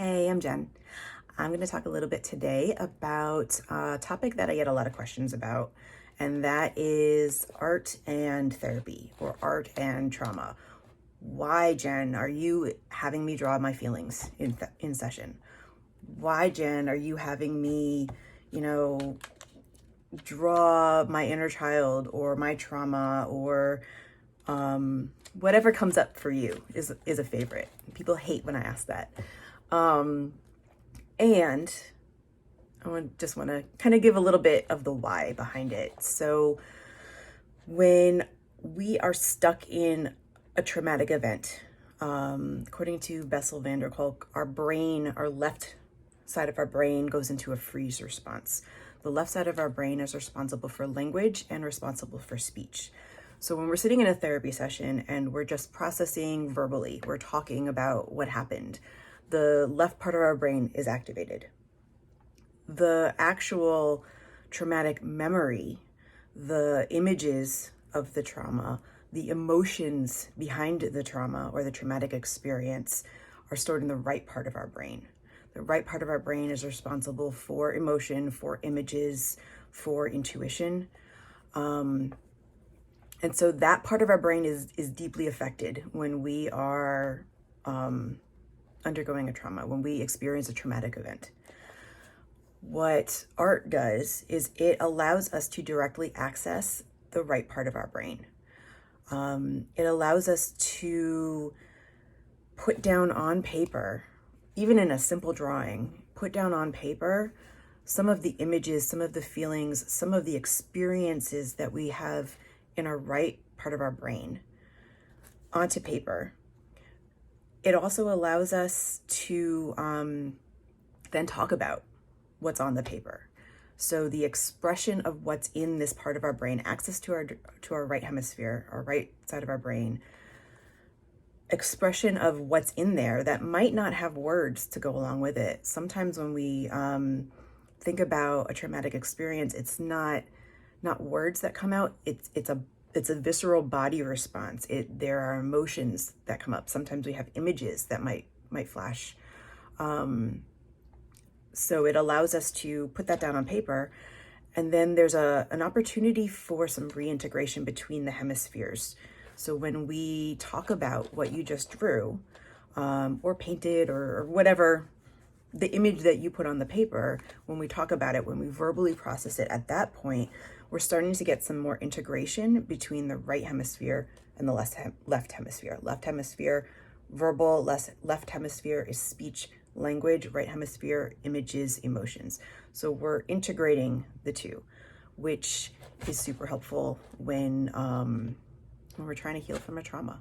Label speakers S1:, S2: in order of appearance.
S1: Hey, I'm Jen. I'm going to talk a little bit today about a topic that I get a lot of questions about, and that is art and therapy, or art and trauma. Why, Jen, are you having me draw my feelings in session? Why, Jen, are you having me, draw my inner child or my trauma or whatever comes up for you is a favorite. People hate when I ask that. And I just want to kind of give a little bit of the why behind it. So when we are stuck in a traumatic event, according to Bessel van der Kolk, our left side of our brain goes into a freeze response. The left side of our brain is responsible for language and responsible for speech. So when we're sitting in a therapy session and we're just processing verbally, we're talking about what happened, the left part of our brain is activated. The actual traumatic memory, the images of the trauma, the emotions behind the trauma or the traumatic experience are stored in the right part of our brain. The right part of our brain is responsible for emotion, for images, for intuition. And so that part of our brain is deeply affected when we are undergoing a trauma, when we experience a traumatic event. What art does is it allows us to directly access the right part of our brain. It allows us to put down on paper, even in a simple drawing, put down on paper some of the images, some of the feelings, some of the experiences that we have in our right part of our brain onto paper. It also allows us to then talk about what's on the paper. So the expression of what's in this part of our brain, access to our right hemisphere, our right side of our brain, expression of what's in there that might not have words to go along with it. Sometimes when we think about a traumatic experience, it's not words that come out. It's a visceral body response. There are emotions that come up. Sometimes we have images that might flash. So it allows us to put that down on paper. And then there's an opportunity for some reintegration between the hemispheres. So when we talk about what you just drew, or painted, or whatever, the image that you put on the paper, when we talk about it, when we verbally process it, at that point, we're starting to get some more integration between the right hemisphere and the left hemisphere. Left hemisphere, verbal, left hemisphere is speech, language, right hemisphere, images, emotions. So we're integrating the two, which is super helpful when we're trying to heal from a trauma.